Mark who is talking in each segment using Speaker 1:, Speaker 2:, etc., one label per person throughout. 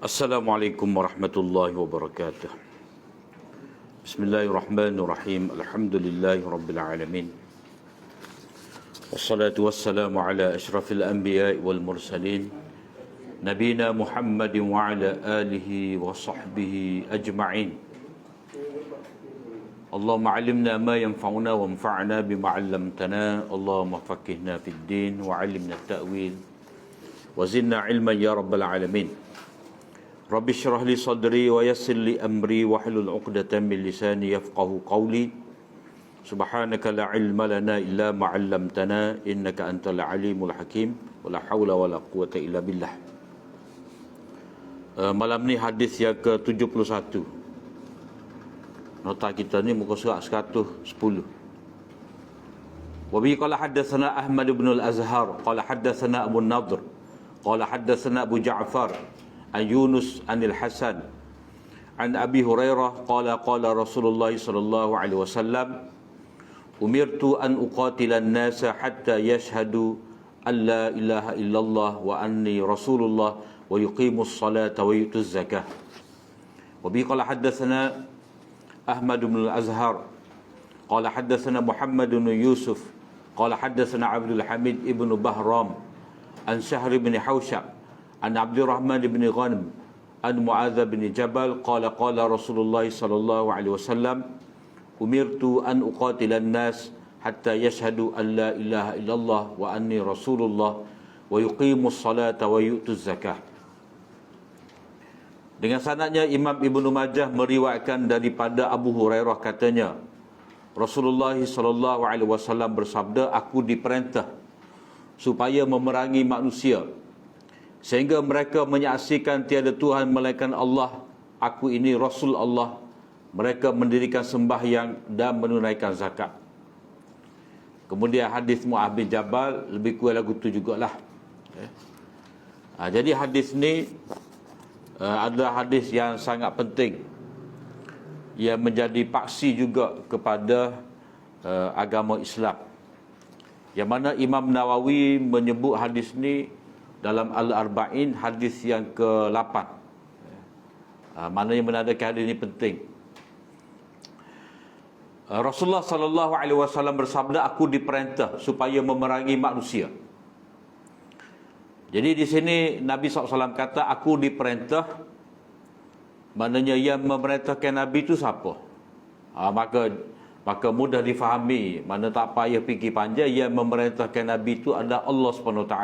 Speaker 1: Assalamualaikum warahmatullahi wabarakatuh. Bismillahirrahmanirrahim. Alhamdulillahi rabbil alamin. Wassalatu wassalamu ala asyrafil anbiya'i wal mursalin nabina Muhammadin wa ala alihi wa sahbihi ajma'in. Allahumma alimna ma yanfa'una wa anfa'na bima 'allamtana. Allahumma faqihna fid din wa 'allimna at-ta'wil wa zidna 'ilman ya rabbal alamin. Rabbi syrah li sadri wa yassir li amri wa hlul 'uqdatam min lisani yafqahu qawli. Subhanaka la ilma lana illa ma 'allamtana innaka antal alimul hakim wa la haula wa la quwwata illa billah. Malam ni hadis yang ke-71. Nota kita ni muka surat 110. Wa bi qala haddatsana Ahmad ibn al-Azhar qala haddatsana Abu an-Nadhr qala haddatsana Abu Ja'far an Yunus anil Hasan an Abi Hurairah qala qala Rasulullah sallallahu alaihi wasallam umirtu an uqatila an-nasa hatta yashhadu an la ilaha illallah wa anni rasulullah wa yuqimus salata wa yutuz zakah. Wa bi qala haddatsana Ahmad bin al-Azhar qala haddatsana Muhammad bin Yusuf qala haddatsana Abdul Hamid ibn Bahram an Shahr bin Hawshab an Abdurrahman bin Ghanm an Mu'adz bin Jabal qala qala Rasulullah sallallahu alaihi wasallam umirtu an uqatila an-nas hatta yashhadu an la ilaha illallah wa anni rasulullah wa yuqimus salata wa yutuz zakah. Dengan sanadnya Imam Ibnu Majah meriwayatkan daripada Abu Hurairah katanya Rasulullah sallallahu alaihi wasallam bersabda, aku diperintah supaya memerangi manusia sehingga mereka menyaksikan tiada Tuhan melainkan Allah, aku ini Rasul Allah. Mereka mendirikan sembahyang dan menunaikan zakat. Kemudian hadis Mu'adz bin Jabal lebih kurang lagu tu jugalah. Jadi hadis ni adalah hadis yang sangat penting, yang menjadi paksi juga kepada agama Islam, yang mana Imam Nawawi menyebut hadis ni dalam Al-Arba'in hadis yang ke-8. Maknanya menandakan hadis ini penting. Rasulullah sallallahu alaihi wasallam bersabda, aku diperintah supaya memerangi manusia. Jadi di sini Nabi SAW kata aku diperintah, maknanya yang memerintahkan Nabi itu siapa? Maka mudah difahami, mana tak payah fikir panjang, yang memerintahkan Nabi itu adalah Allah SWT.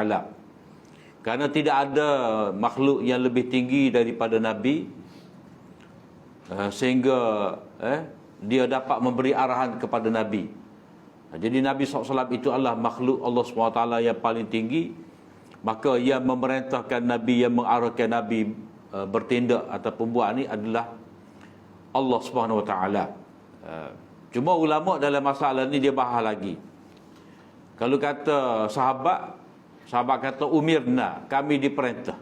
Speaker 1: Kerana tidak ada makhluk yang lebih tinggi daripada Nabi, sehingga dia dapat memberi arahan kepada Nabi. Jadi Nabi SAW itu adalah makhluk Allah SWT yang paling tinggi. Maka yang memerintahkan Nabi, yang mengarahkan Nabi bertindak ataupun buat ni adalah Allah SWT. Cuma ulama dalam masalah ni dia bahas lagi. Kalau kata sahabat kata umirna, kami diperintah.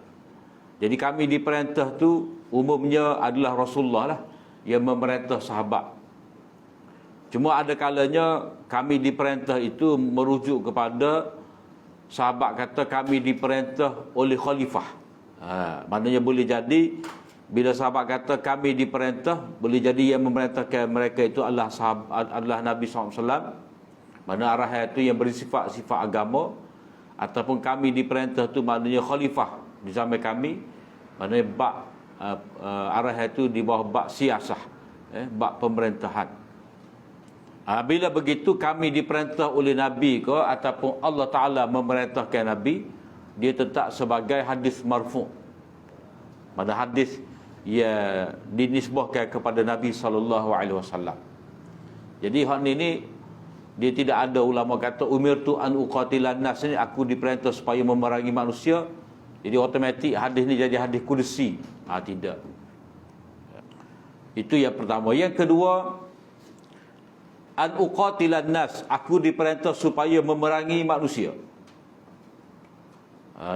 Speaker 1: Jadi kami diperintah tu umumnya adalah Rasulullah lah yang memerintah sahabat. Cuma ada kalanya kami diperintah itu merujuk kepada sahabat kata kami diperintah oleh khalifah. Maknanya boleh jadi bila sahabat kata kami diperintah, boleh jadi yang memerintahkan mereka itu adalah Nabi SAW. Mana arahan itu yang bersifat agama, ataupun kami diperintah tu maknanya khalifah di zaman kami, maknanya bab arahan itu di bawah bab siasah, bab pemerintahan. Bila begitu kami diperintah oleh Nabi ke ataupun Allah Ta'ala memerintahkan Nabi, dia tetap sebagai hadis marfu'. Mana hadis yang dinisbahkan kepada Nabi SAW. Jadi hal ini dia tidak ada ulama kata umirtu an uqatilan nas, ni aku diperintah supaya memerangi manusia, jadi automatik hadis ni jadi hadis kursi. Tidak. Itu yang pertama. Yang kedua, an uqatilan nas, aku diperintah supaya memerangi manusia.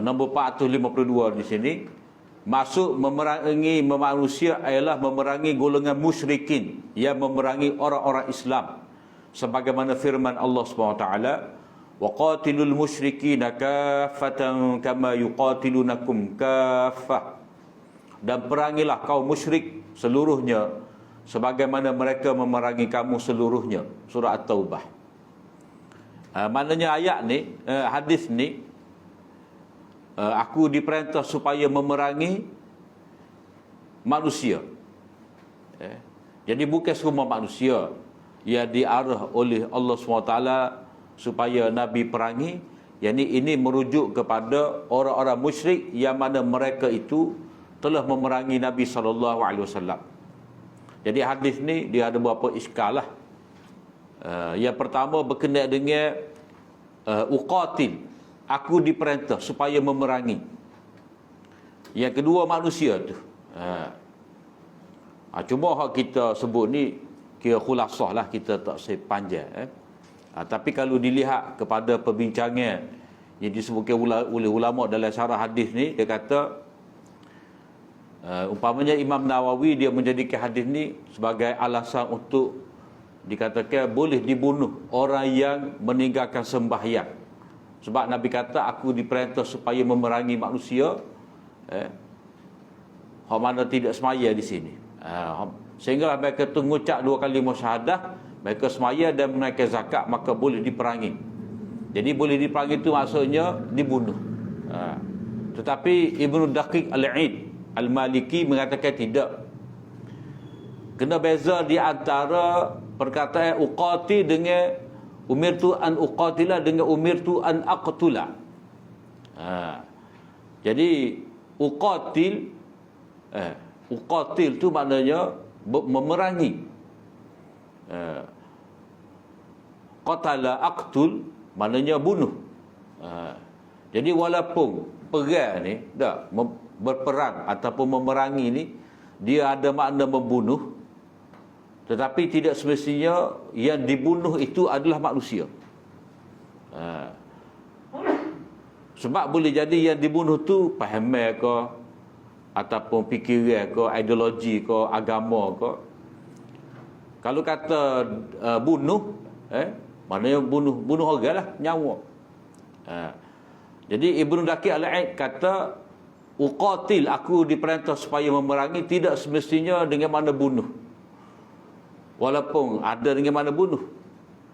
Speaker 1: Nombor 452 di sini. Maksud memerangi manusia ialah memerangi golongan musyrikin, yang memerangi orang-orang Islam. Sebagaimana firman Allah SWT, wa qatilul musyrikina kaffatan kama yuqatilunakum kaffah dan perangilah kaum musyrik seluruhnya sebagaimana mereka memerangi kamu seluruhnya. Surah At-Taubah. Maknanya ayat ni, hadis ni, aku diperintah supaya memerangi manusia. Jadi bukan semua manusia yang diarah oleh Allah SWT supaya Nabi perangi. Yang ini merujuk kepada orang-orang musyrik yang mana mereka itu telah memerangi Nabi SAW. Jadi hadis ni dia ada beberapa iskal lah. Yang pertama berkenaan dengan uqatil, aku diperintah supaya memerangi. Yang kedua manusia tu. Cuma hak kita sebut ni kira khulasah lah, kita tak sepanjang. Tapi kalau dilihat kepada perbincangan yang disebutkan oleh ulama dalam syarah hadis ni, dia kata umpamanya Imam Nawawi dia menjadikan hadis ni sebagai alasan untuk dikatakan boleh dibunuh orang yang meninggalkan sembahyang. Sebab Nabi kata aku diperintah supaya memerangi manusia hak mana tidak semaya di sini. Sehingga mereka tu mengucap 2 kali syahadah, mereka semaya dan menaikkan zakat, maka boleh diperangi. Jadi boleh diperangi itu maksudnya dibunuh. Tetapi Ibnu Daqiq Al-Aid Al-Maliki mengatakan tidak. Kena beza di antara perkataan uqati dengan umirtu an uqatila dengan umirtu an aqtula. Jadi uqatil tu maknanya memerangi. Qatala aqtul maknanya bunuh. Jadi walaupun perang ni berperang ataupun memerangi ni dia ada makna membunuh, tetapi tidak semestinya yang dibunuh itu adalah manusia. Sebab boleh jadi yang dibunuh tu pahaman ke, ataupun fikiran ke, ideologi ke, agama ke. Kalau kata bunuh, maknanya bunuh orang lah, nyawa. Jadi Ibnu Daqiq Al-Aid kata uqatil, aku diperintah supaya memerangi, tidak semestinya dengan mana bunuh, walaupun ada dengan mana bunuh.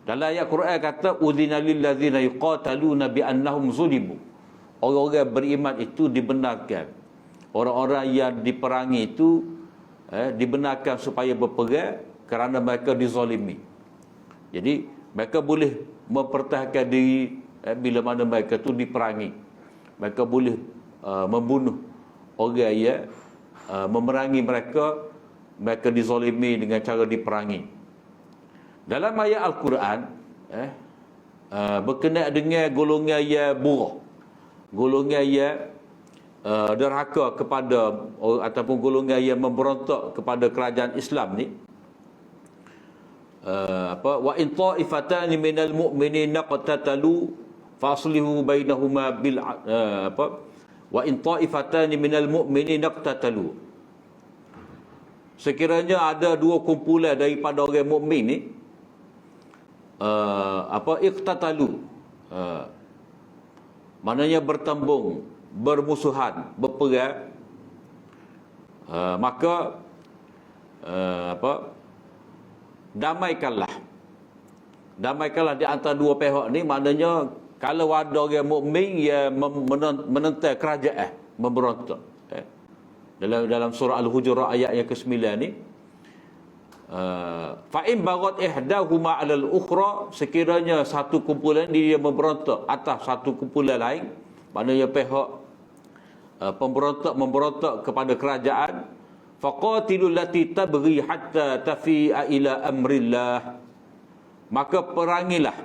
Speaker 1: Dalam ayat Quran kata udzina lil ladzina yuqataluna bi annahum zulimu. Orang-orang beriman itu dibenarkan, orang-orang yang diperangi itu dibenarkan supaya berperang kerana mereka dizalimi. Jadi mereka boleh mempertahankan diri bila mana mereka itu diperangi. Mereka boleh membunuh orang yang memerangi mereka, mereka dizalimi dengan cara diperangi. Dalam ayat Al-Quran berkenaan dengan golongan yang buruk, golongan yang derhaka kepada ataupun golongan yang memberontak kepada kerajaan Islam ni, wa in ta'ifatani minal mu'minina qatatalu faslihu bainahuma bil wa in ta'ifatani minal mu'minina qatatalu. Sekiranya ada 2 kumpulan daripada orang mukmin ni iqtatalu, maknanya bertembung, bermusuhan, berperang, maka damaikanlah di antara 2 pihak ni. Maknanya kalau ada orang mukmin yang menentang kerajaan, memberontak, dalam surah Al-Hujurat ayat yang ke-9 ni, fa in baghat ihdahuma 'alal ukhra, sekiranya satu kumpulan dia memberontak atas satu kumpulan lain, maknanya pihak memberontak kepada kerajaan, faqatilul lati tabghi hatta tafi'a ila amrillah, maka perangilah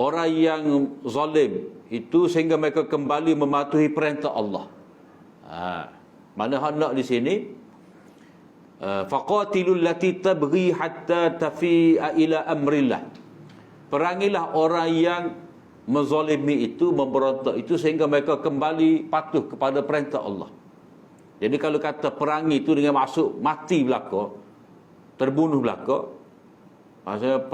Speaker 1: orang yang zalim itu sehingga mereka kembali mematuhi perintah Allah. Mana hendak di sini faqatilul lati tabghi hatta tafi'a ila amrillah, perangilah orang yang menzalimi itu, memberontak itu sehingga mereka kembali patuh kepada perintah Allah. Jadi kalau kata perangi itu dengan maksud mati belaka, terbunuh belaka, maksudnya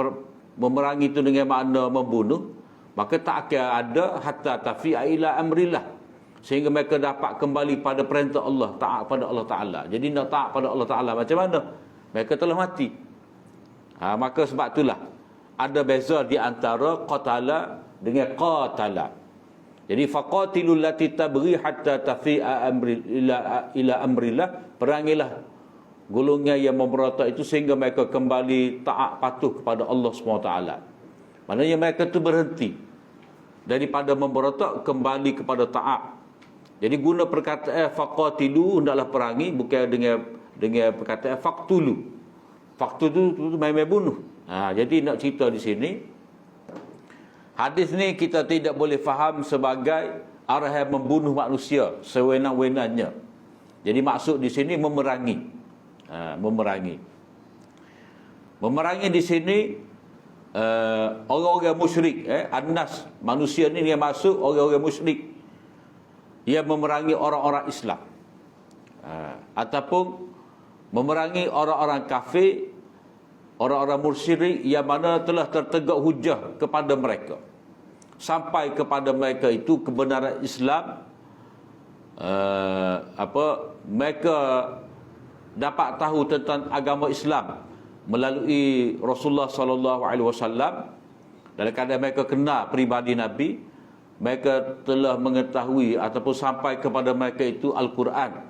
Speaker 1: memerangi itu dengan makna membunuh, maka tak akan ada hatta tafi'a ila amrillah, sehingga mereka dapat kembali pada perintah Allah, taat pada Allah Ta'ala. Jadi nak taat pada Allah Ta'ala macam mana? Mereka telah mati. Maka sebab itulah ada beza di antara qatala dengan qatala. Jadi faqatilul lati tabghi hatta tafi'a ila amrillah, perangilah golongan yang memberontak itu sehingga mereka kembali taat patuh kepada Allah SWT. Maknanya mereka itu berhenti daripada memberontak kembali kepada taat. Jadi guna perkataan faqatilu, hendaklah perangi, bukan dengan perkataan faqtulu. Faqtulu itu main-main bunuh. Jadi nak cerita di sini, hadis ni kita tidak boleh faham sebagai arahan membunuh manusia sewenang-wenangnya. Jadi maksud di sini memerangi. Memerangi di sini orang-orang musyrik, annas, manusia ni yang masuk orang-orang musyrik. Ia memerangi orang-orang Islam. Ataupun memerangi orang-orang kafir, orang-orang musyrik yang mana telah tertegak hujah kepada mereka, sampai kepada mereka itu kebenaran Islam. Mereka dapat tahu tentang agama Islam melalui Rasulullah sallallahu alaihi wasallam. Dalam keadaan mereka kenal peribadi Nabi, mereka telah mengetahui ataupun sampai kepada mereka itu Al-Quran,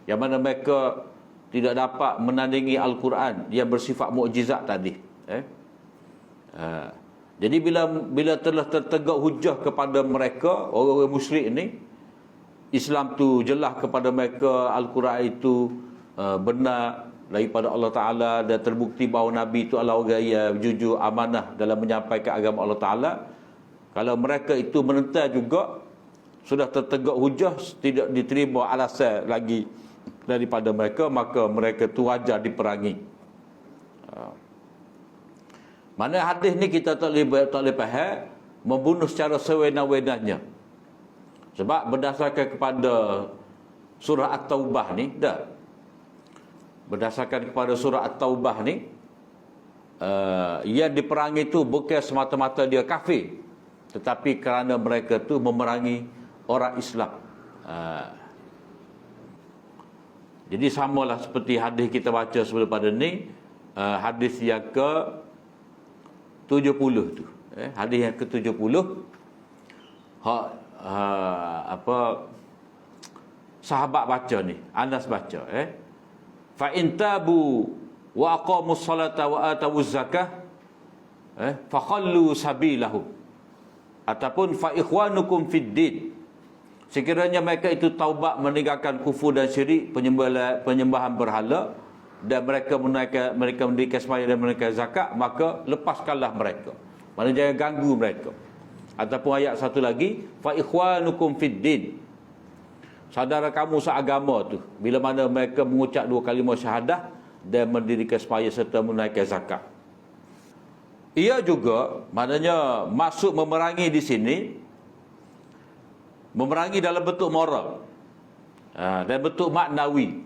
Speaker 1: yang mana mereka tidak dapat menandingi Al-Quran yang bersifat mukjizat tadi. Jadi bila telah tertegak hujah kepada mereka, orang-orang musyrik ini, Islam tu jelas kepada mereka, Al-Quran itu benar daripada Allah Ta'ala, dan terbukti bahawa Nabi itu adalah orang yang jujur, amanah dalam menyampaikan agama Allah Ta'ala. Kalau mereka itu menentang juga, sudah tertegak hujah, tidak diterima alasan lagi daripada mereka, maka mereka itu wajar diperangi. Mana hadis ni kita tak boleh faham membunuh secara sewenang-wenangnya. Sebab berdasarkan kepada surah At-Taubah ni, berdasarkan kepada surah At-Taubah ni, yang diperangi itu bukan semata-mata dia kafir, tetapi kerana mereka tu memerangi orang Islam. Jadi samalah seperti hadis kita baca sebelum pada ni, hadis yang ke-70 tu. Hadis yang ke-70, sahabat baca ni, Anas baca, fa in tabu wa aqamus salata wa atawuz zakah, fa khallu sabilahum, ataupun fa ikhwanukum fid din, sekiranya mereka itu taubat meninggalkan kufur dan syirik, penyembahan berhala, dan mereka mendirikan sembahyang dan menunaikan zakat, maka lepaskanlah mereka. Maksudnya jangan ganggu mereka. Ataupun ayat satu lagi, fa ikhwanukum fid din, saudara kamu seagama tu, bila mana mereka mengucap dua kalimah syahadah dan mendirikan sembahyang serta menunaikan zakat. Ia juga, maknanya maksud memerangi di sini, memerangi dalam bentuk moral dan bentuk maknawi,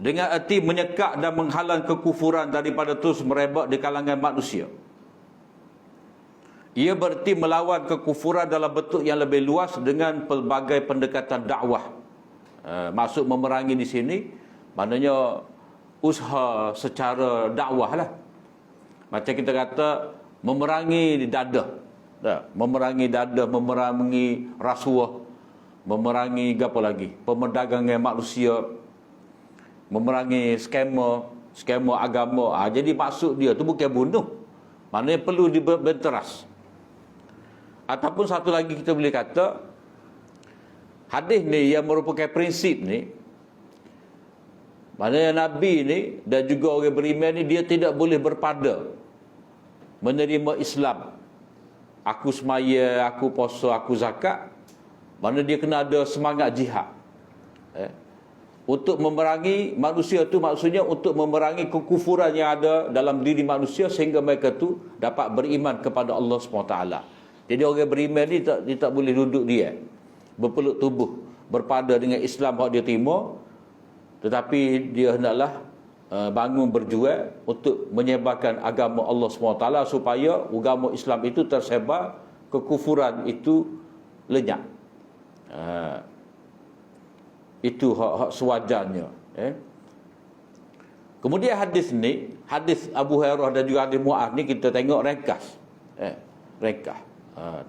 Speaker 1: dengan erti menyekat dan menghalang kekufuran daripada terus merebak di kalangan manusia. Ia bererti melawan kekufuran dalam bentuk yang lebih luas dengan pelbagai pendekatan dakwah. Maksud memerangi di sini maknanya usaha secara dakwah lah. Macam kita kata memerangi dada, memerangi dada, memerangi rasuah, memerangi apa lagi, pemerdagangan manusia, memerangi skema agama. Jadi maksud dia tu bukan bunuh, maknanya perlu dibenteras. Ataupun satu lagi kita boleh kata, hadis ni yang merupakan prinsip ni, maknanya Nabi ni dan juga orang beriman ni, dia tidak boleh berpada menerima Islam. Aku semaya, aku puasa, aku zakat. Mana dia kena ada semangat jihad. Untuk memerangi manusia tu, maksudnya untuk memerangi kekufuran yang ada dalam diri manusia, sehingga mereka tu dapat beriman kepada Allah SWT. Jadi orang beriman ni dia tak boleh duduk dia berpeluk tubuh berpada dengan Islam yang dia terima, tetapi dia hendaklah bangun berjuang untuk menyebarkan agama Allah SWT, supaya agama Islam itu tersebar, kekufuran itu lenyap. Itu hak sewajarnya. Kemudian hadis ni, hadis Abu Hurairah dan juga hadis Muaz ni kita tengok ringkas. Ringkas.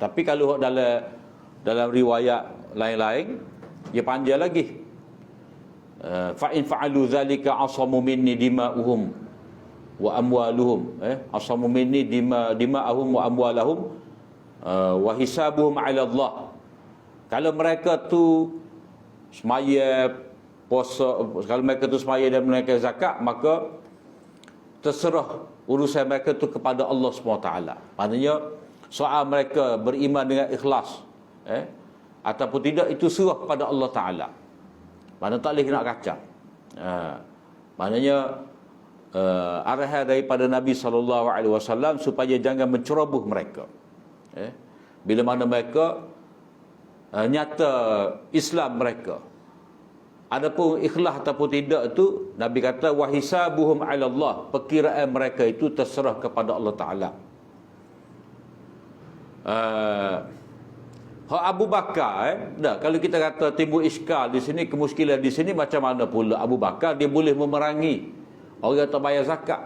Speaker 1: Tapi kalau dalam riwayat lain-lain, dia panjang lagi. Fa in fa'alu zalika asamu minni dima'uhum wa amwaluhum. Asamu minni dima'ahum wa amwalahum wa hisabuhum 'ala Allah. Kalau mereka tu semaya puasa, kalau mereka tu semaya dan menunaikan zakat, maka terserah urusan mereka tu kepada Allah SWT. Maknanya soal mereka beriman dengan ikhlas ataupun tidak, itu serah kepada Allah Ta'ala. Maknanya tak boleh nak kacau. Maknanya arahan daripada Nabi SAW supaya jangan menceroboh mereka. Bila mana mereka nyata Islam mereka, adapun ikhlas ataupun tidak tu, Nabi kata wa hisabuhum 'ala Allah, perkiraan mereka itu terserah kepada Allah Taala. Hak Abu Bakar kalau kita kata timbul iskal di sini, kemuskilan di sini macam mana pula Abu Bakar dia boleh memerangi orang tak bayar zakat.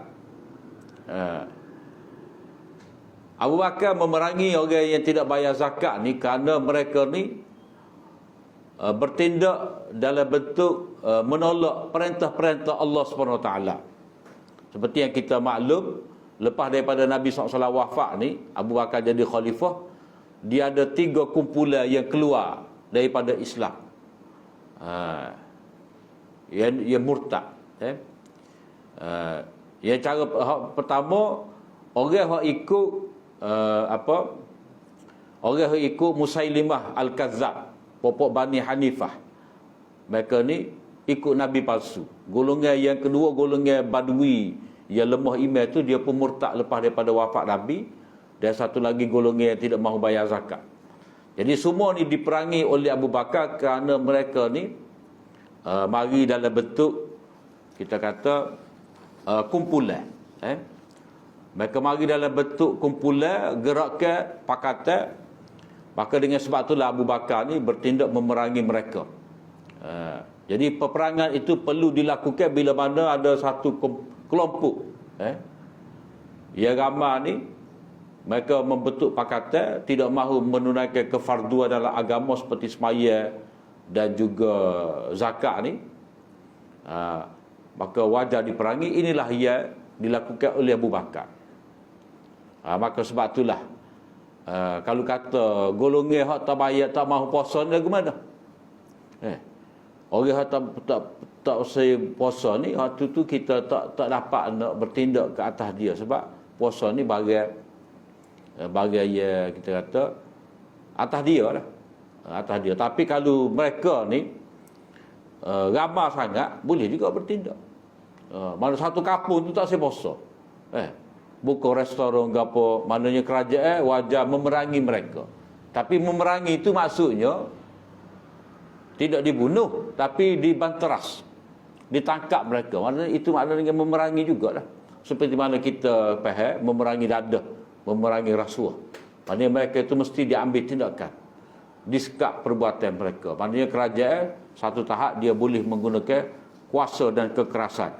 Speaker 1: Abu Bakar memerangi orang yang tidak bayar zakat ni kerana mereka ni bertindak dalam bentuk menolak perintah-perintah Allah SWT. Seperti yang kita maklum, lepas daripada Nabi SAW wafat ni, Abu Bakar jadi khalifah, dia ada 3 kumpulan yang keluar daripada Islam. Yang murtad. Yang cara pertama, orang yang ikut orang yang ikut Musailimah Al-Kazzab, popok Bani Hanifah. Mereka ni ikut Nabi palsu. Golongan yang kedua, golongan Badui yang lemah iman tu, dia pun murtad lepas daripada wafat Nabi. Dan satu lagi golongan yang tidak mahu bayar zakat. Jadi semua ni diperangi oleh Abu Bakar kerana mereka ni mari dalam bentuk, kita kata, kumpulan. Mereka mari dalam bentuk kumpulan, gerakan pakatan. Maka dengan sebab itulah Abu Bakar ni bertindak memerangi mereka. Jadi peperangan itu perlu dilakukan bila mana ada satu kelompok yang ramai ni, mereka membentuk pakatan, tidak mahu menunaikan kefarduan dalam agama seperti semaya dan juga zakat ni. Maka wajar diperangi. Inilah yang dilakukan oleh Abu Bakar. Maka sebab itulah kalau kata golongan hak tak bayar, tak mahu puasa ni lagu mana? Orang hak tak usah puasa ni, hak tu kita tak dapat nak bertindak ke atas dia, sebab puasa ni bagai ya kita kata atas dia lah. Atas dia. Tapi kalau mereka ni ramai sangat, boleh juga bertindak. Mana satu kampung tu tak saya puasa. Buka restoran ke apa, maknanya kerajaan wajar memerangi mereka. Tapi memerangi itu maksudnya tidak dibunuh, tapi dibanteras, ditangkap mereka. Maknanya itu maknanya memerangi jugalah. Seperti mana kita faham memerangi dadah, memerangi rasuah. Maknanya mereka itu mesti diambil tindakan, disekap perbuatan mereka. Maknanya kerajaan satu tahap dia boleh menggunakan kuasa dan kekerasan.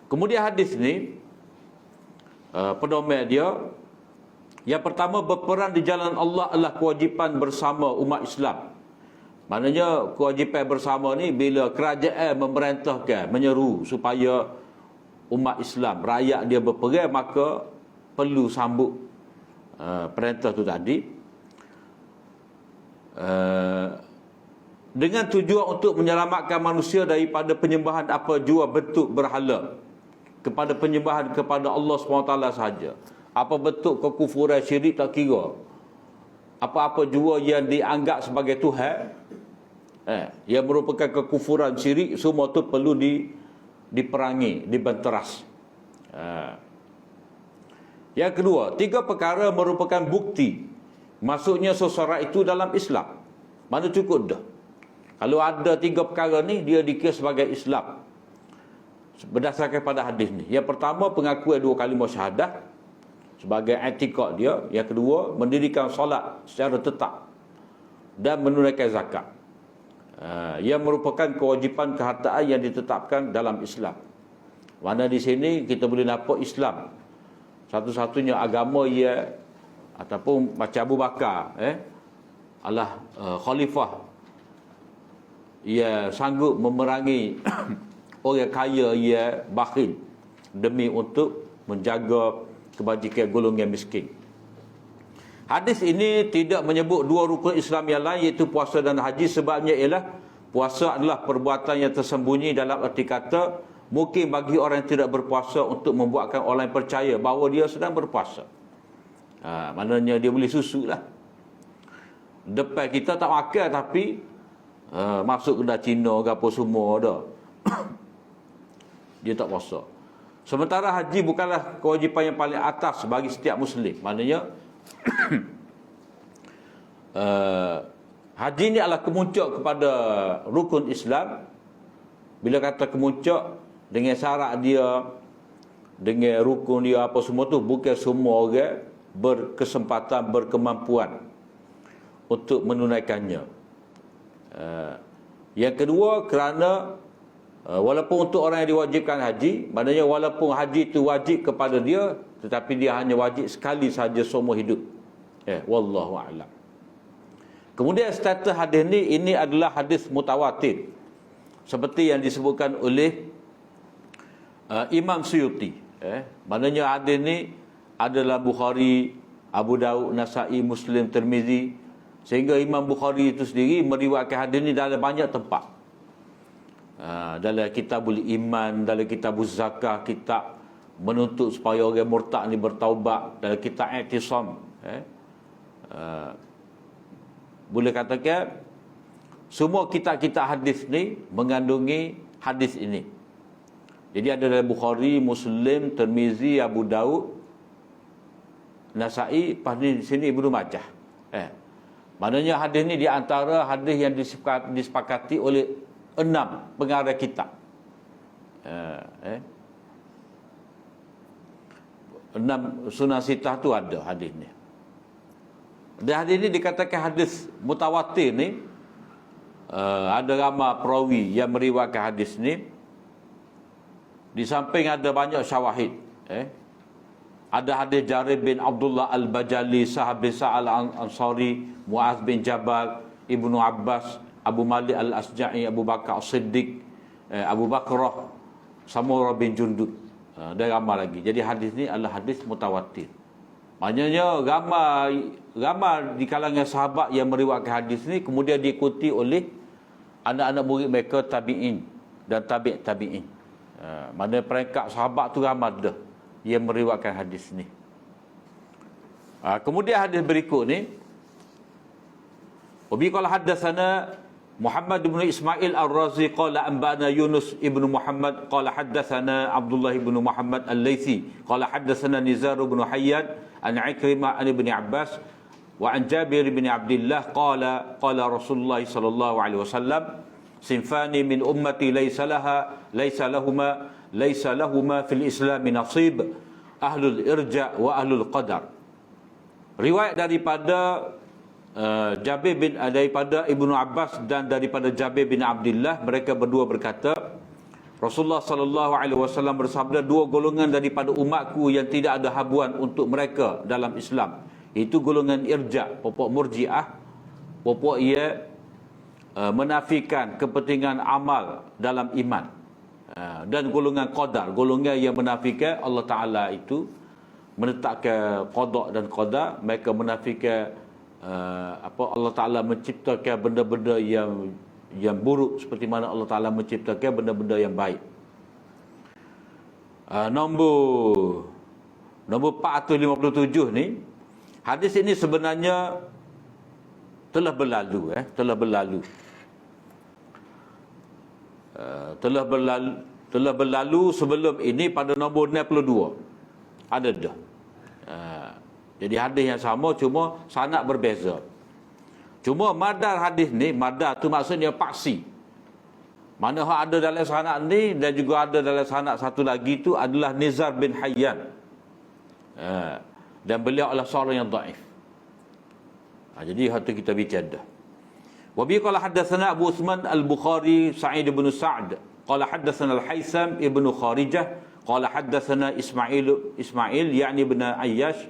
Speaker 1: Kemudian hadis ni pedoman dia, yang pertama, berperang di jalan Allah adalah kewajipan bersama umat Islam. Maknanya kewajipan bersama ni bila kerajaan memerintahkan, menyeru supaya umat Islam, rakyat dia berperang, maka perlu sambut perintah tu tadi, dengan tujuan untuk menyelamatkan manusia daripada penyembahan apa jua bentuk berhala, kepada penyembahan kepada Allah SWT sahaja. Apa bentuk kekufuran syirik tak kira, apa-apa jua yang dianggap sebagai Tuhan, yang merupakan kekufuran syirik, semua tu perlu diperangi, dibenteras. Yang kedua, 3 perkara merupakan bukti masuknya seseorang itu dalam Islam. Mana cukup dah. Kalau ada 3 perkara ni, dia dikira sebagai Islam berdasarkan pada hadis ni. Yang pertama, pengakuan 2 kalimah syahadah sebagai i'tikad dia. Yang kedua, mendirikan solat secara tetap. dan menunaikan zakat. Yang merupakan kewajipan kehartaan yang ditetapkan dalam Islam. Mana di sini kita boleh nampak Islam satu-satunya agama ia ataupun macam Abu Bakar adalah khalifah, ia sanggup memerangi orang kaya ia bakhil demi untuk menjaga kebajikan golongan miskin. Hadis ini tidak menyebut dua rukun Islam yang lain, iaitu puasa dan haji. Sebabnya ialah puasa adalah perbuatan yang tersembunyi, dalam erti kata mungkin bagi orang yang tidak berpuasa untuk membuatkan orang yang percaya bahawa dia sedang berpuasa. Maknanya dia boleh susu lah. Depan kita tak makan tapi masuk kedai Cina ke apa semua dah. Dia tak puasa. Sementara haji bukanlah kewajipan yang paling atas bagi setiap Muslim. Maknanya haji ni adalah kemuncak kepada rukun Islam. Bila kata kemuncak, dengan syarat dia, dengan rukun dia apa semua tu, bukan semua orang berkesempatan, berkemampuan untuk menunaikannya. Yang kedua, kerana walaupun untuk orang yang diwajibkan haji, maknanya walaupun haji itu wajib kepada dia, tetapi dia hanya wajib sekali saja seumur hidup. Wallahu a'lam. Kemudian status hadis ini adalah hadis mutawatir, seperti yang disebutkan oleh Imam Suyuti. Maknanya hadis ini adalah Bukhari, Abu Daud, Nasa'i, Muslim, Tirmizi, sehingga Imam Bukhari itu sendiri meriwayatkan hadis ini dalam banyak tempat. Dalam kitabul iman, dalam kitabuz zakah, kitab menuntut supaya orang murtad ni bertaubat, dalam kitab i'tisam. Boleh katakan semua kitab-kitab hadis ni mengandungi hadis ini. Jadi ada dalam Bukhari, Muslim, Tirmizi, Abu Daud, Nasa'i, lepas ni di sini Ibnu Majah. Maknanya hadis ni di antara hadis yang disepakati oleh 6 pengarang kitab. 6 Sunan Sitah tu ada hadis ni. Dan hadis ni dikatakan hadis mutawatir ni, ada ramai perawi yang meriwayatkan hadis ni. Di samping ada banyak syawahid. Ada hadis Jarir bin Abdullah Al-Bajali, Sahab bin Sa'al Al-Ansari, Muaz bin Jabal, Ibnu Abbas, Abu Malik Al-Asja'i, Abu Bakar As-Siddiq, Abu Bakrah, Samurah bin Jundub, dan ramai lagi. Jadi hadis ni adalah hadis mutawatir. Maknanya ramai di kalangan sahabat yang meriwayatkan hadis ni, kemudian diikuti oleh anak-anak murid mereka tabi'in dan tabi'in. Maknanya peringkat sahabat tu ramai dah yang meriwayatkan hadis ni. Kemudian hadis berikut ni, Wabi qala haddatsana Muhammad bin Ismail Ar-Razi qala anba'ana Yunus ibn Muhammad qala haddatsana Abdullah ibn Muhammad Al-Laitsi qala haddatsana Nizar bin Hayyan an Ikrimah an Ibn Abbas wa an Jabir bin Abdullah qala Rasulullah sallallahu alaihi wasallam sinfani min ummati laysa lahuma fil Islam nasib, ahlul irja wa ahlul qadar. Riwayat daripada Jabir bin daripada Ibnu Abbas dan daripada Jabir bin Abdullah, mereka berdua berkata, Rasulullah sallallahu alaihi wasallam bersabda, dua golongan daripada umatku yang tidak ada habuan untuk mereka dalam Islam, itu golongan irja, pokok murjiah, pokok ia menafikan kepentingan amal dalam iman, dan golongan qadar, golongan yang menafikan Allah Taala itu menetapkan qada dan qadar. Mereka menafikan Allah Taala menciptakan benda-benda yang buruk seperti mana Allah Taala menciptakan benda-benda yang baik. Nombor 457 ni, hadis ini sebenarnya telah berlalu telah berlalu sebelum ini pada nombor 62 ada dah. Jadi hadis yang sama, cuma sanad berbeza. Cuma madar hadis ni, madar tu maksudnya paksi. Mana ada dalam sanad ni dan juga ada dalam sanad satu lagi tu adalah Nizar bin Hayyan. Dan beliau adalah seorang yang dhaif. Jadi hati kita bicara dah. Wa bi qala haddatsana Abu Utsman Al-Bukhari Sa'id bin Sa'd qala haddatsana Al-Haisam ibn Kharijah qala haddatsana Ismail yani ibn Ayyash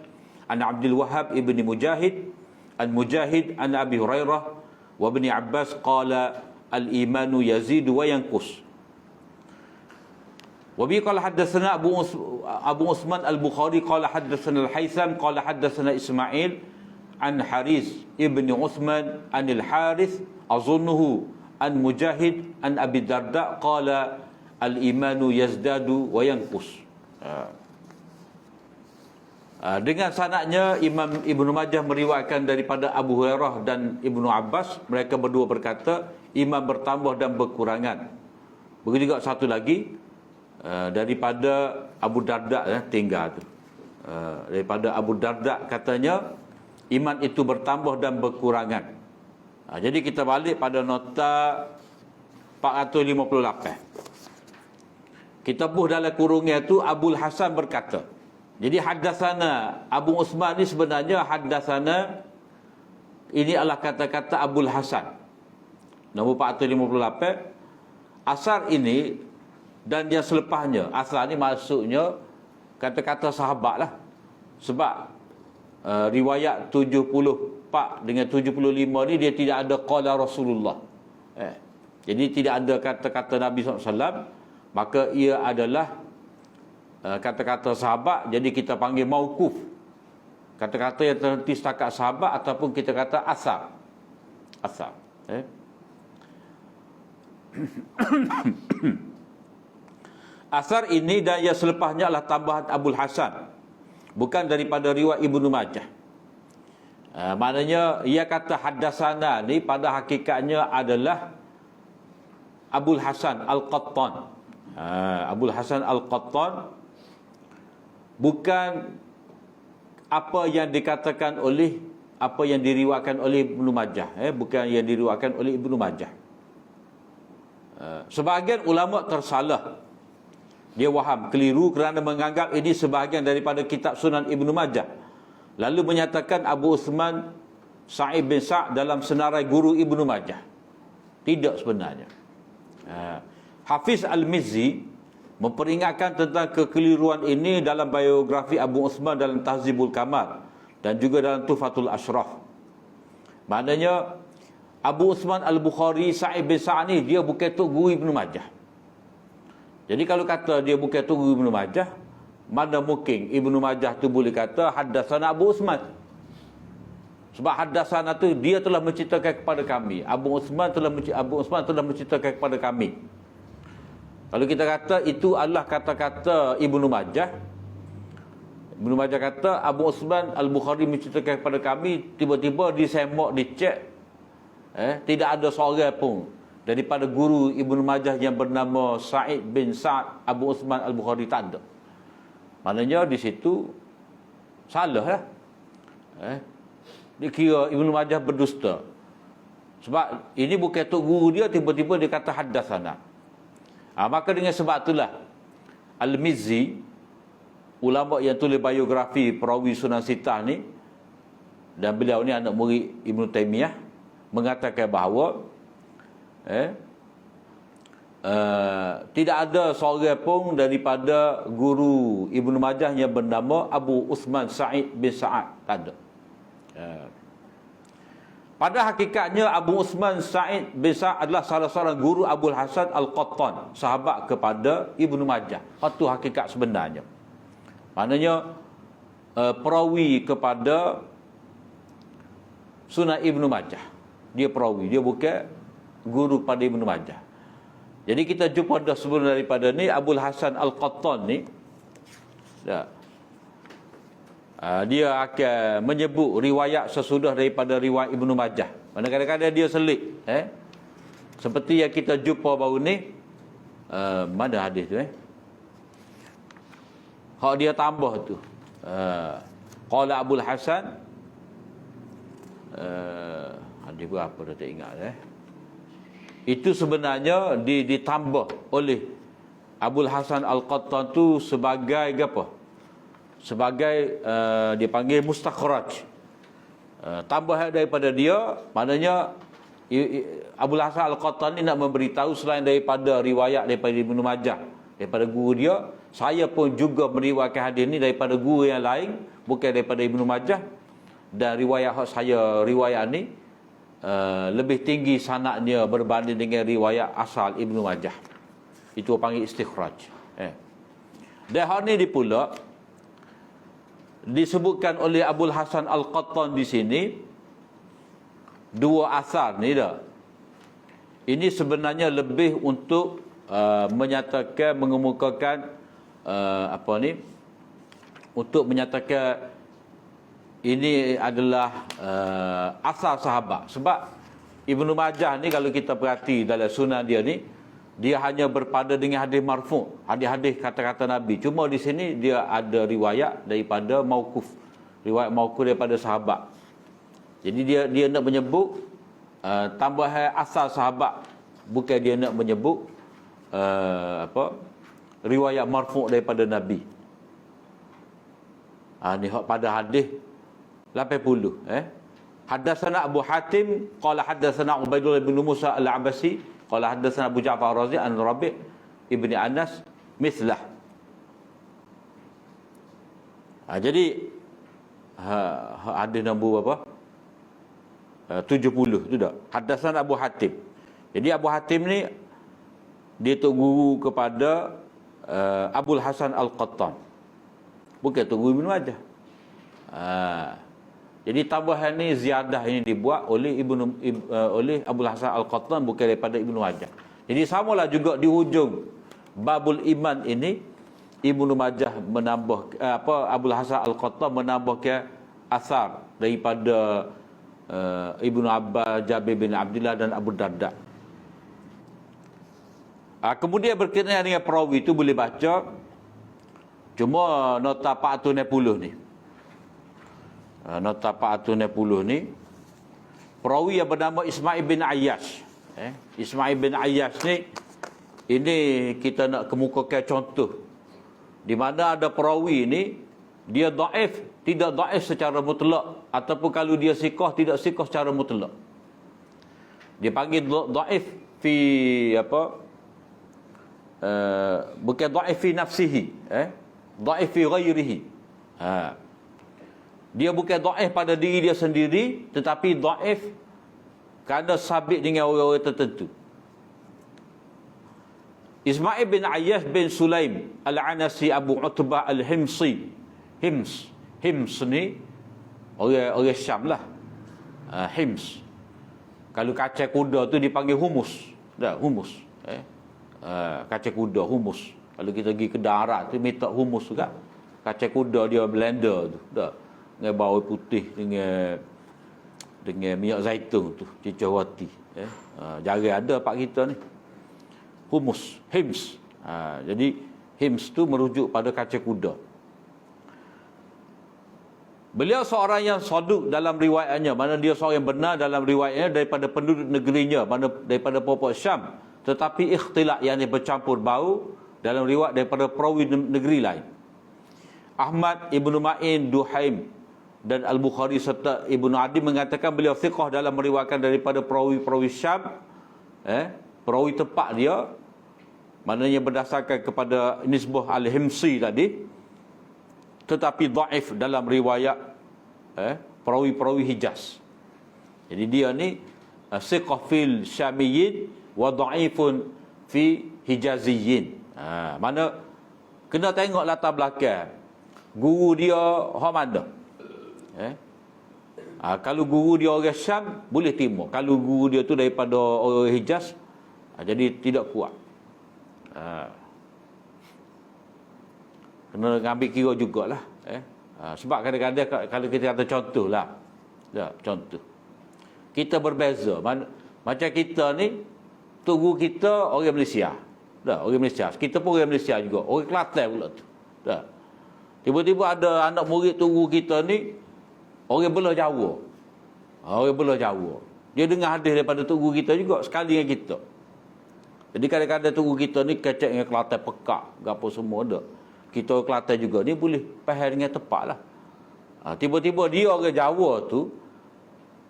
Speaker 1: an Abdul Wahhab ibn Mujahid an Mujahid an Abi Hurairah wa ibn Abbas qala al-imanu yazidu wa yanqus. Wa bi qala haddatsana Abu Utsman Al-Bukhari qala haddatsana Al-Haisam qala haddatsana Ismail an Haris ibn Uthman an al-Harith azunnuhu an Mujahid an Abi Darda qala al-imanu yazdadu wa yanqus. Dengan sanadnya Imam Ibnu Majah meriwayatkan daripada Abu Hurairah dan Ibnu Abbas, mereka berdua berkata iman bertambah dan berkurangan. Begitu juga satu lagi daripada Abu Darda tinggal tu. Daripada Abu Darda katanya iman itu bertambah dan berkurangan. Jadi kita balik pada nota 458. Kita buh dalam kurungnya tu Abul Hasan berkata. Jadi haddatsana Abu Utsman ni sebenarnya haddatsana ini adalah kata-kata Abul Hasan. Nombor 458. Asar ini dan yang selepasnya. Asar ni maksudnya kata-kata sahabat lah. Sebab riwayat 74 dengan 75 ni dia tidak ada qala Rasulullah. Jadi tidak ada kata-kata Nabi SAW, maka ia adalah kata-kata sahabat, jadi kita panggil mauquf. Kata-kata yang terhenti setakat sahabat ataupun kita kata asar. Asar. Asar ini dan yang selepasnya adalah tambahan Abul Hasan, bukan daripada riwayat Ibnu Majah. Maknanya ia kata haddatsana ni pada hakikatnya adalah Abul Hasan Al-Qattan. Abul Hasan Al-Qattan bukan apa yang dikatakan oleh apa yang diriwayatkan oleh Ibnu Majah, bukan yang diriwayatkan oleh Ibnu Majah. Sebahagian ulama tersalah. Dia waham, keliru kerana menganggap ini sebahagian daripada kitab Sunan Ibnu Majah. Lalu menyatakan Abu Utsman Sa'id bin Sa'd dalam senarai guru Ibnu Majah. Tidak sebenarnya. Hafiz Al-Mizzi memperingatkan tentang kekeliruan ini dalam biografi Abu Utsman dalam Tahzibul Kamal dan juga dalam Tuhfatul Ashraf. Maknanya Abu Utsman Al-Bukhari Sa'id bin Sa'd ni dia bukan tok guru Ibnu Majah. Jadi kalau kata dia bukan tok guru Ibnu Majah, mana mungkin Ibnu Majah tu boleh kata haddatsana Abu Utsman. Sebab haddatsana tu dia telah menceritakan kepada kami. Abu Utsman telah menceritakan kepada kami. Kalau kita kata itu adalah kata-kata Ibnu Majah, Ibnu Majah kata Abu Utsman Al-Bukhari menceritakan kepada kami, tiba-tiba disemak, dicek, tidak ada seorang pun daripada guru Ibnu Majah yang bernama Sa'id bin Sa'd Abu Utsman Al-Bukhari, tak ada. Maknanya di situ salah lah. Dia kira Ibnu Majah berdusta. Sebab ini bukan tok guru dia, tiba-tiba dia kata haddatsana. Maka dengan sebab itulah Al-Mizzi, ulama yang tulis biografi perawi Sunan Sittah ni, dan beliau ni anak murid Ibnu Taimiyah, mengatakan bahawa tidak ada seorang pun daripada guru Ibnu Majah yang bernama Abu Utsman Sa'id bin Sa'd, tak ada. Pada hakikatnya Abu Utsman Sa'id bin Sa'd adalah salah seorang guru Abul Hasan Al-Qattan, sahabat kepada Ibnu Majah. Itu hakikat sebenarnya. Maknanya perawi kepada Sunan Ibnu Majah. Dia perawi, dia bukan guru pada Ibnu Majah. Jadi kita jumpa dah sebelum daripada ni Abul Hasan Al-Qattan ni, dia akan menyebut riwayat sesudah daripada riwayat Ibnu Majah. Mana kadang-kadang dia selit, seperti yang kita jumpa baru ni. Mana hadis tu hak dia tambah tu, qala Abul Hasan, hadis berapa dah tak ingat itu sebenarnya ditambah oleh Abul Hasan Al-Qattan tu sebagai apa? Sebagai dia panggil mustakhraj. Tambah daripada dia, maknanya Abul Hasan Al-Qattani nak memberitahu selain daripada riwayat daripada Ibnu Majah, daripada guru dia, saya pun juga meriwayatkan hadis ni daripada guru yang lain, bukan daripada Ibnu Majah. Dan riwayat saya riwayat ni lebih tinggi sanadnya berbanding dengan riwayat asal Ibnu Majah. Itu panggil istikhraj. Dan hal ni pula disebutkan oleh Abul Hasan Al-Qattan di sini, dua asar ni dah. Ini sebenarnya lebih untuk menyatakan, mengemukakan untuk menyatakan ini adalah asal sahabat. Sebab Ibnu Majah ni kalau kita perhati dalam sunan dia ni, dia hanya berpada dengan hadis marfu', hadis-hadis kata-kata Nabi. Cuma di sini dia ada riwayat daripada mauquf, riwayat mauquf daripada sahabat. Jadi dia nak menyebut tambahan asal sahabat, bukan dia nak menyebut riwayat marfu' daripada Nabi. Ni pada hadis 80. Haddatsana Abu Hatim qala haddatsana Ubaidullah bin Musa Al-Abasi qala haddatsana Abu Ja'far Ar-Razi an Rabi' ibni Anas mislah. Jadi hadis nombor berapa? 70 tu dah. Haddatsana Abu Hatim. Jadi Abu Hatim ni dia tu guru kepada Abul Hasan Al-Qattan. Bukan tu guru Ibnu Majah. Jadi tambahan ni, ziyadah ini dibuat oleh oleh Abul Hasan Al-Qattan, bukan daripada Ibnu Majah. Jadi samalah juga di hujung babul iman ini, Ibnu Majah menambah Abul Hasan Al-Qattan menambahkan asar daripada Ibnu Abbas, Jabir bin Abdullah dan Abu Darda. Kemudian berkenaan dengan perawi itu boleh baca, cuma nota 460 ni. Nota 460 ni, perawi yang bernama Ismail bin Ayyash. Ismail bin Ayyash ni, ini kita nak kemukakan contoh di mana ada perawi ni dia dhaif, tidak dhaif secara mutlak, ataupun kalau dia siqah, tidak siqah secara mutlak. Dia panggil dhaif fi bukan dhaif fi nafsihi, dhaif fi ghairihi. Dia bukan dhaif pada diri dia sendiri, tetapi dhaif kerana sabit dengan orang-orang tertentu. Ismail bin Ayyash bin Sulaim Al-Anasi Abu Utbah Al-Himsi. Hims ni orang Syam lah. Hims. Kalau kacang kuda tu dipanggil humus. Dah, humus. Kacang kuda, humus. Kalau kita pergi ke darat tu minta humus juga. Kacang kuda dia blender tu. Dah. Dengan bawang putih, dengan minyak zaitun tu, cicah roti. Jarang ada pak kita ni. Humus, hims. Jadi hims tu merujuk pada kacang kuda. Beliau seorang yang saduk dalam riwayatnya, mana dia seorang yang benar dalam riwayatnya daripada penduduk negerinya, mana daripada pokok Syam, tetapi ikhtilat, yang bercampur bau dalam riwayat daripada perawi negeri lain. Ahmad, Ibnu Ma'in, Duhaim dan Al-Bukhari serta Ibnu Adi mengatakan beliau thiqah dalam meriwayatkan daripada perawi-perawi Syam, perawi tepat dia, maknanya berdasarkan kepada nisbah Al-Himsi tadi, tetapi dhaif dalam riwayat perawi-perawi Hijaz. Jadi dia ni thiqah fil Syamiyyin wa dhaifun fi Hijaziyyin. Mana kena tengok latar belakang guru dia hak mana. Kalau guru dia orang Syam boleh terima, kalau guru dia tu daripada orang Hijaz, jadi tidak kuat. Kena ambil kira jugalah. Sebab kadang-kadang kalau kita kata contoh lah, contoh kita berbeza. Macam kita ni, tu guru kita orang Malaysia, orang Malaysia, kita pun orang Malaysia juga, orang Kelantan pula tu. Tiba-tiba ada anak murid tu guru kita ni orang belah Jawa. Orang belah Jawa. Dia dengar hadis daripada tu guru kita juga, sekali dengan kita. Jadi kadang-kadang tu guru kita ni kecek dengan Kelantan pekak, gapo semua ada. Kita Kelantan juga ni boleh faham dengan tepat lah. Tiba-tiba dia orang Jawa tu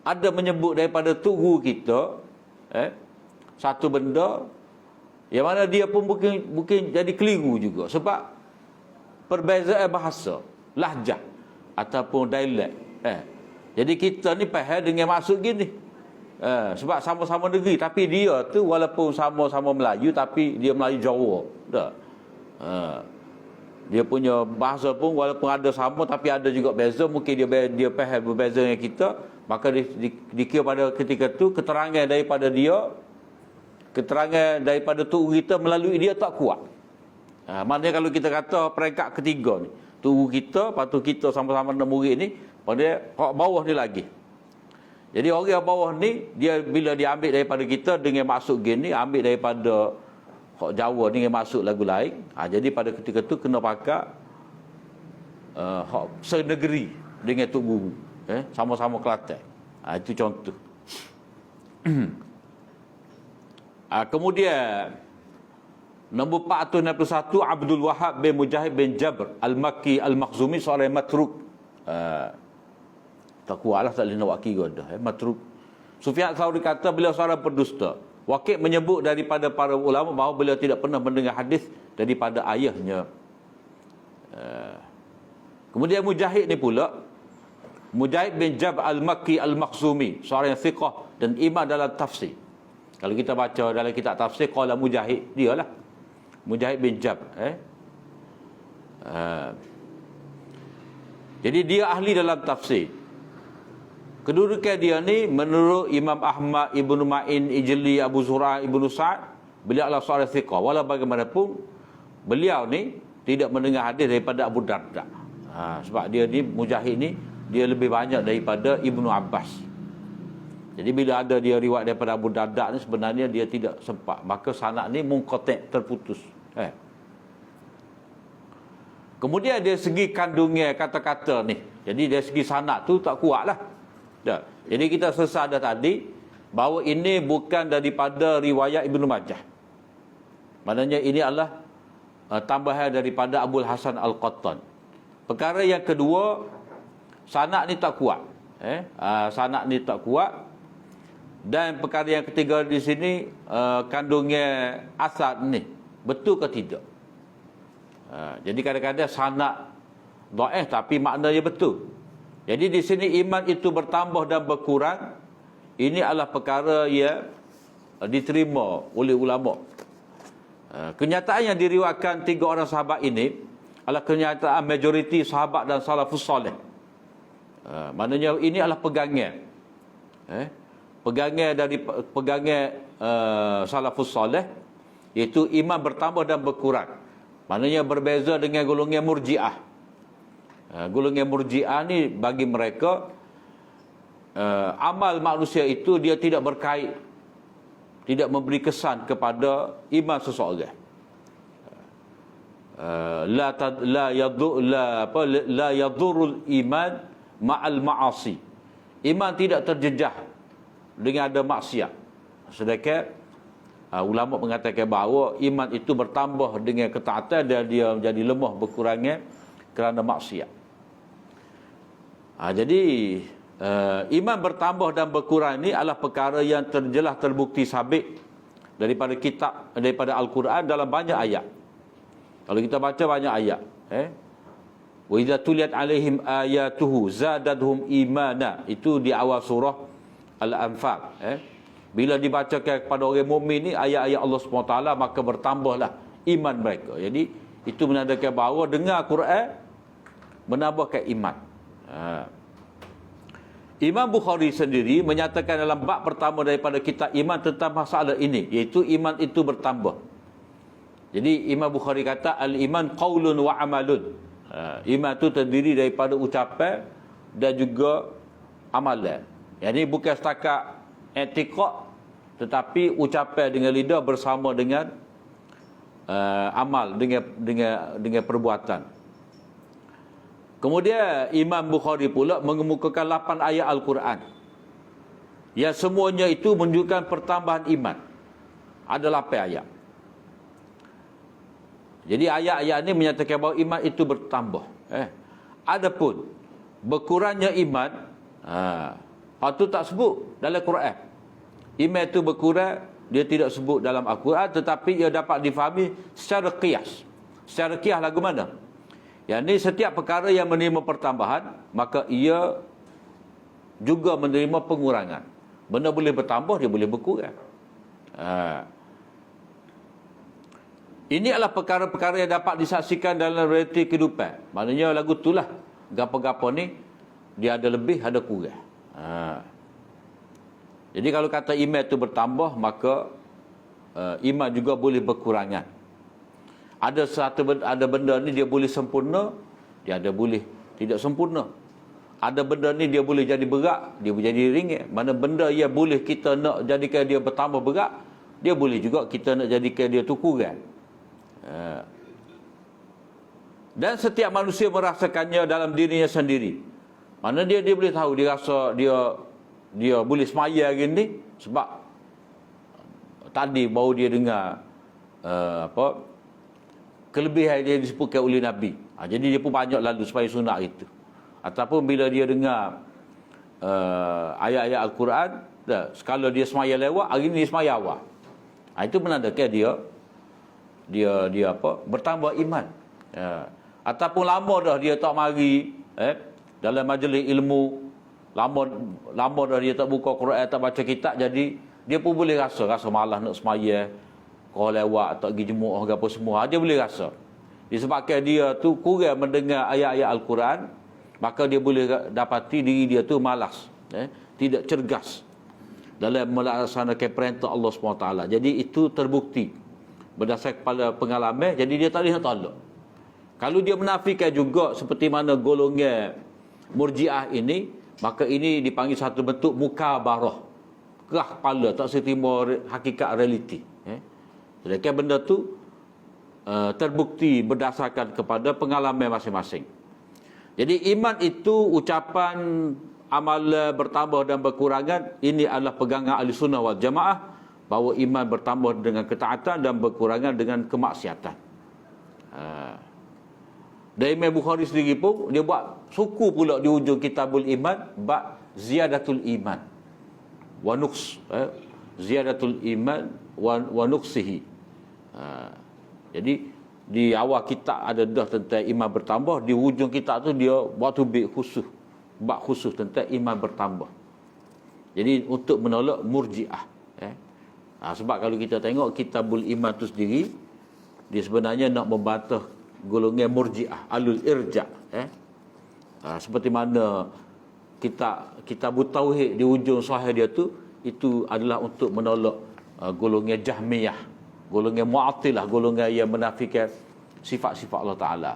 Speaker 1: ada menyebut daripada tu guru kita satu benda yang mana dia pun mungkin jadi keliru juga sebab perbezaan bahasa, lahjah ataupun dialek. Jadi kita ni faham dengan maksud gini. Sebab sama-sama negeri tapi dia tu walaupun sama-sama Melayu tapi dia Melayu Jawa. Tak. Dia punya bahasa pun walaupun ada sama tapi ada juga beza, mungkin dia faham berbeza dengan kita, maka dikira pada ketika tu keterangan daripada tubuh kita melalui dia tak kuat. Maknanya kalau kita kata peringkat ketiga ni, tubuh kita, patu kita sama-sama 6 murid ni, pada bawah ni lagi. Jadi orang bawah ni dia bila dia ambil daripada kita dengan maksud gini, ambil daripada hak Jawa dengan maksud lagu lain. Jadi pada ketika tu kena pakai hak senegeri dengan Tok Guru, sama-sama Kelantan. Itu contoh. Kemudian nombor 461, Abdul Wahab bin Mujahid bin Jabr Al-Makki Al-Makhzumi, seorang matruk. Tak kuatlah, tak boleh nak wakil dah. Matruk. Sufyan Tsauri kata beliau seorang pendusta. Waqi' menyebut daripada para ulama bahawa beliau tidak pernah mendengar hadis daripada ayahnya. Kemudian Mujahid ni pula, Mujahid bin Jabr Al-Makki Al-Makhzumi, seorang yang thiqah dan imam dalam tafsir. Kalau kita baca dalam kitab tafsir, qala Mujahid, dialah Mujahid bin Jabr. Jadi dia ahli dalam tafsir. Kedudukan dia ni menurut Imam Ahmad, Ibnu Ma'in, Ijli, Abu Zur'a, Ibnu Sa'ad, beliau adalah seorang thiqah. Walau bagaimanapun beliau ni tidak mendengar hadis daripada Abu Darda. Sebab dia ni Mujahid ni dia lebih banyak daripada Ibnu Abbas. Jadi bila ada dia riwayat daripada Abu Darda ni, sebenarnya dia tidak sempat, maka sanad ni munqati', terputus. Kemudian dari segi kandungan kata-kata ni, jadi dari segi sanad tu tak kuat lah. Jadi kita selesai dah tadi bahawa ini bukan daripada riwayat Ibnu Majah. Maknanya ini adalah tambahan daripada Abul Hasan Al-Qattan. Perkara yang kedua, sanad ni tak kuat. Sanad ni tak kuat. Dan perkara yang ketiga di sini, kandungan asad ni betul ke tidak? Jadi kadang-kadang sanad dhaif tapi maknanya betul. Jadi di sini iman itu bertambah dan berkurang, ini adalah perkara yang diterima oleh ulama. Kenyataan yang diriwayatkan 3 orang sahabat ini adalah kenyataan majoriti sahabat dan salafus soleh. Maknanya ini adalah pegangan. Pegangan salafus soleh, iaitu iman bertambah dan berkurang. Maknanya berbeza dengan golongan Murji'ah. Golongan Murji'ah ni bagi mereka amal manusia itu dia tidak berkait, tidak memberi kesan kepada iman seseorang. La yadurul iman ma'al ma'asi. Iman tidak terjejah dengan ada maksiat. Sedangkan ulama mengatakan bahawa iman itu bertambah dengan ketaatan dan dia menjadi lemah berkurangnya kerana maksiat. Jadi iman bertambah dan berkurang ini adalah perkara yang terjelas terbukti sabit daripada kitab, daripada Al-Quran dalam banyak ayat. Kalau kita baca banyak ayat, wa idza tuliyat alaihim ayatuhu zadadhum imana, itu di awal surah Al-Anfal. Bila dibacakan kepada orang mukmin ni ayat-ayat Allah SWT, maka bertambahlah iman mereka. Jadi itu menandakan bahawa dengar Quran menambahkan iman. Imam Bukhari sendiri menyatakan dalam bab pertama daripada kitab iman tentang masalah ini, iaitu iman itu bertambah. Jadi Imam Bukhari kata al-iman qaulun wa amalun. Iman itu terdiri daripada ucapan dan juga amalan. Yang ini bukan setakat i'tiqad, tetapi ucapan dengan lidah bersama dengan amal, dengan perbuatan. Kemudian Imam Bukhari pula mengemukakan 8 ayat Al-Quran yang semuanya itu menunjukkan pertambahan iman. Ada 8 ayat. Jadi ayat-ayat ini menyatakan bahawa iman itu bertambah. Adapun berkurangnya iman, itu tak sebut dalam Quran. Iman itu berkurang, dia tidak sebut dalam Al-Quran, tetapi ia dapat difahami secara qiyas. Secara qiyas lagu mana? Yang ini setiap perkara yang menerima pertambahan, maka ia juga menerima pengurangan. Benda boleh bertambah, dia boleh berkurang. Ini adalah perkara-perkara yang dapat disaksikan dalam realiti kehidupan. Maknanya lagu itulah, gapo-gapo ni, dia ada lebih, ada kurang. Jadi kalau kata iman itu bertambah, maka iman juga boleh berkurangan. Ada benda ni dia boleh sempurna, dia ada boleh tidak sempurna. Ada benda ni dia boleh jadi berat, dia boleh jadi ringan. Mana benda yang boleh kita nak jadikan dia bertambah berat, dia boleh juga kita nak jadikan dia tu kurang. Dan setiap manusia merasakannya dalam dirinya sendiri. Mana dia boleh tahu, dia rasa dia boleh semaya hari ni sebab tadi baru dia dengar kelebihan dia disebutkan oleh Nabi. Jadi dia pun banyak lalu supaya sunat itu. Ataupun bila dia dengar ayat-ayat Al-Quran, sekala dia semaya lewat, hari ni dia semaya awal. Itu menandakan dia bertambah iman. Ataupun lama dah dia tak mari dalam majlis ilmu, lama dah dia tak buka Quran, tak baca kitab, jadi dia pun boleh rasa malas nak semaya, kalau lewat tak pergi jemaah ke apa semua, dia boleh rasa. Disebabkan dia tu kurang mendengar ayat-ayat Al-Quran, maka dia boleh dapati diri dia tu malas, tidak cergas dalam melaksanakan perintah Allah SWT. Jadi itu terbukti berdasarkan pada pengalaman, jadi dia tak boleh nak tolak. Kalau dia menafikan juga seperti mana golongan Murji'ah ini, maka ini dipanggil satu bentuk mukabarah, kerah kepala, tak seterima hakikat realiti. Sedangkan benda tu terbukti berdasarkan kepada pengalaman masing-masing. Jadi iman itu ucapan amal bertambah dan berkurangan. Ini adalah pegangan ahli sunnah wal jamaah, bahawa iman bertambah dengan ketaatan dan berkurangan dengan kemaksiatan. Dan Imam Bukhari sendiri pun dia buat suku pula di hujung kitabul iman, bab ziyadatul iman wa nuqs, ziyadatul iman wa nuqsihi. Jadi di awal kitab ada dah tentang iman bertambah, di hujung kitab tu dia buat tubik khusus, bab khusus tentang iman bertambah. Jadi untuk menolak Murji'ah. Sebab kalau kita tengok kitabul iman tu sendiri, dia sebenarnya nak membantah golongan Murji'ah, alul irja'. Seperti mana kitabut tauhid di hujung sahih dia tu, itu adalah untuk menolak golongan Jahmiyah, golongan Mu'attilah, golongan yang menafikan sifat-sifat Allah Ta'ala.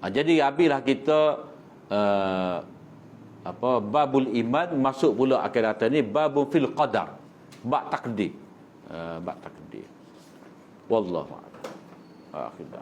Speaker 1: Jadi habislah kita babul iman, masuk pula akan datang ni babul fil qadar, bab takdir. Wallahu a'lam. Akhirnya